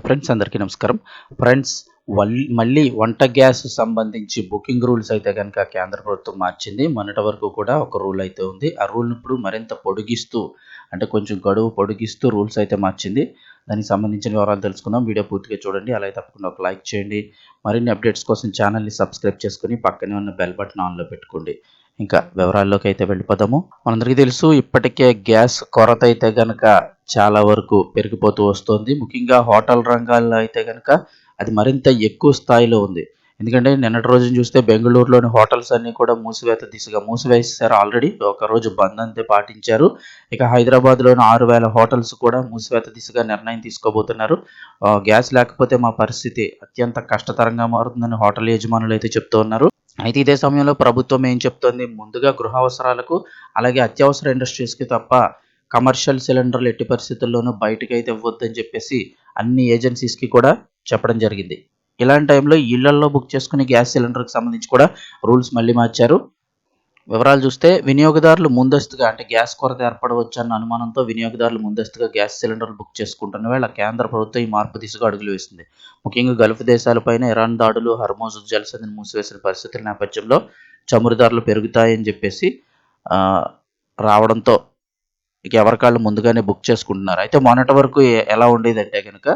Friends అందరికీ నమస్కారం. Friends మళ్ళీ వంట గ్యాస్ సంబంధించి బుకింగ్ రూల్స్ అయితే కనుక కేంద్ర ప్రభుత్వం మార్చింది. మొన్నటి వరకు కూడా ఒక రూల్ అయితే ఉంది. ఆ రూల్ని ఇప్పుడు మరింత పొడిగిస్తూ అంటే కొంచెం గడువు పొడిగిస్తూ రూల్స్ అయితే మార్చింది. దానికి సంబంధించిన వివరాలు తెలుసుకుందాం. వీడియో పూర్తిగా చూడండి. అలాగే తప్పకుండా ఒక లైక్ చేయండి. మరిన్ని అప్డేట్స్ కోసం ఛానల్ని సబ్స్క్రైబ్ చేసుకుని పక్కనే ఉన్న బెల్ బటన్ ఆన్లో పెట్టుకోండి. ఇంకా వివరాల్లోకి అయితే వెళ్ళిపోదాము. మనందరికీ తెలుసు ఇప్పటికే గ్యాస్ కొరత అయితే కనుక చాలా వరకు పెరిగిపోతూ వస్తుంది. ముఖ్యంగా హోటల్ రంగాల్లో అయితే కనుక అది మరింత ఎక్కువ స్థాయిలో ఉంది. ఎందుకంటే నిన్నటి రోజున చూస్తే బెంగళూరులోని హోటల్స్ అన్నీ కూడా మూసివేత దిశగా మూసివేసేసారు. ఆల్రెడీ ఒకరోజు బంద్ అంతే పాటించారు. ఇక హైదరాబాద్లోని 6,000 హోటల్స్ కూడా మూసివేత దిశగా నిర్ణయం తీసుకోబోతున్నారు. గ్యాస్ లేకపోతే మా పరిస్థితి అత్యంత కష్టతరంగా మారుతుందని హోటల్ యజమానులు అయితే చెప్తూ ఉన్నారు. అయితే ఇదే సమయంలో ప్రభుత్వం ఏం చెప్తోంది, ముందుగా గృహ అవసరాలకు అలాగే అత్యవసర ఇండస్ట్రీస్కి తప్ప కమర్షియల్ సిలిండర్లు ఎట్టి పరిస్థితుల్లోనూ బయటకైతే ఇవ్వద్దని చెప్పేసి అన్ని ఏజెన్సీస్కి కూడా చెప్పడం జరిగింది. ఇలాంటి టైంలో ఇళ్లల్లో బుక్ చేసుకునే గ్యాస్ సిలిండర్కి సంబంధించి కూడా రూల్స్ మళ్ళీ మార్చారు. వివరాలు చూస్తే వినియోగదారులు ముందస్తుగా అంటే గ్యాస్ కొరత ఏర్పడవచ్చన్న అనుమానంతో వినియోగదారులు ముందస్తుగా గ్యాస్ సిలిండర్లు బుక్ చేసుకుంటున్న వేళ కేంద్ర ప్రభుత్వం ఈ మార్పు దిశగా అడుగులు వేసింది. ముఖ్యంగా గల్ఫ్ దేశాలపైన ఇరాన్ దాడులు, హర్మోజ్ జలసంధిని మూసివేసిన పరిస్థితుల నేపథ్యంలో చమురు ధరలు పెరుగుతాయని చెప్పేసి రావడంతో ఇక ఎవరికాళ్ళు ముందుగానే బుక్ చేసుకుంటున్నారు. అయితే మొన్నటి వరకు ఎలా ఉండేదంటే కనుక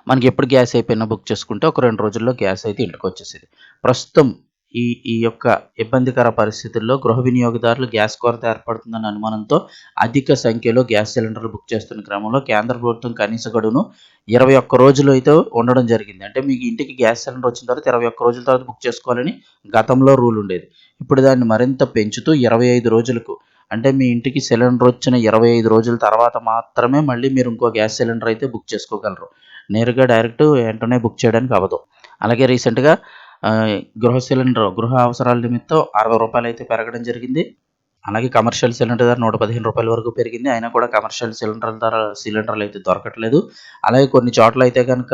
మనకి ఎప్పుడు గ్యాస్ అయిపోయినా బుక్ చేసుకుంటే ఒక 2 రోజుల్లో గ్యాస్ అయితే ఇంటికి వచ్చేసేది. ప్రస్తుతం ఈ ఈ యొక్క ఇబ్బందికర పరిస్థితుల్లో గృహ వినియోగదారులు గ్యాస్ కొరత ఏర్పడుతుందన్న అనుమానంతో అధిక సంఖ్యలో గ్యాస్ సిలిండర్లు బుక్ చేస్తున్న క్రమంలో కేంద్ర ప్రభుత్వం కనీస గడువును 21 రోజులు అయితే ఉండడం జరిగింది. అంటే మీకు ఇంటికి గ్యాస్ సిలిండర్ వచ్చిన తర్వాత 21 రోజుల తర్వాత బుక్ చేసుకోవాలని గతంలో రూల్ ఉండేది. ఇప్పుడు దాన్ని మరింత పెంచుతూ 25 రోజులకు, అంటే మీ ఇంటికి సిలిండర్ వచ్చిన 25 రోజుల తర్వాత మాత్రమే మళ్ళీ మీరు ఇంకో గ్యాస్ సిలిండర్ అయితే బుక్ చేసుకోగలరు. నేరుగా డైరెక్ట్ వెంటనే బుక్ చేయడానికి అవ్వదు. అలాగే రీసెంట్గా గృహ అవసరాల నిమిత్తం రూ. 60 అయితే పెరగడం జరిగింది. అలాగే కమర్షియల్ సిలిండర్ ధర రూ. 115 వరకు పెరిగింది. అయినా కూడా కమర్షియల్ సిలిండర్లు అయితే దొరకట్లేదు. అలాగే కొన్ని చోట్ల అయితే కనుక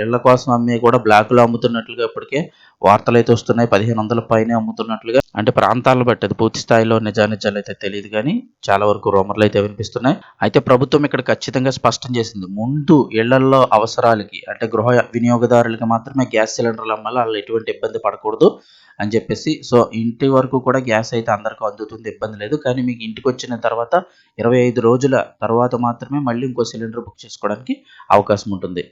ఇళ్ల కోసం అమ్మే కూడా బ్లాక్లో అమ్ముతున్నట్లుగా ఇప్పటికే వార్తలు అయితే వస్తున్నాయి. 1,500 పైనే అమ్ముతున్నట్లుగా. అంటే ప్రాంతాలను బట్టి అది పూర్తి స్థాయిలో నిజానిజాలు అయితే తెలియదు, కానీ చాలా వరకు రూమర్లు అయితే వినిపిస్తున్నాయి. అయితే ప్రభుత్వం ఇక్కడ ఖచ్చితంగా స్పష్టం చేసింది, ముందు ఇళ్లల్లో అవసరాలకి అంటే గృహ వినియోగదారులకి మాత్రమే గ్యాస్ సిలిండర్లు అమ్మాలి, వాళ్ళు ఎటువంటి ఇబ్బంది పడకూడదు అని చెప్పేసి. సో ఇంటి వరకు కూడా గ్యాస్ అయితే అందరికీ అందుతుంది, ఇబ్బంది లేదు. కానీ మీకు ఇంటికి వచ్చిన తర్వాత 25 రోజుల తర్వాత మాత్రమే మళ్ళీ ఇంకో సిలిండర్ బుక్ చేసుకోవడానికి అవకాశం ఉంటుంది.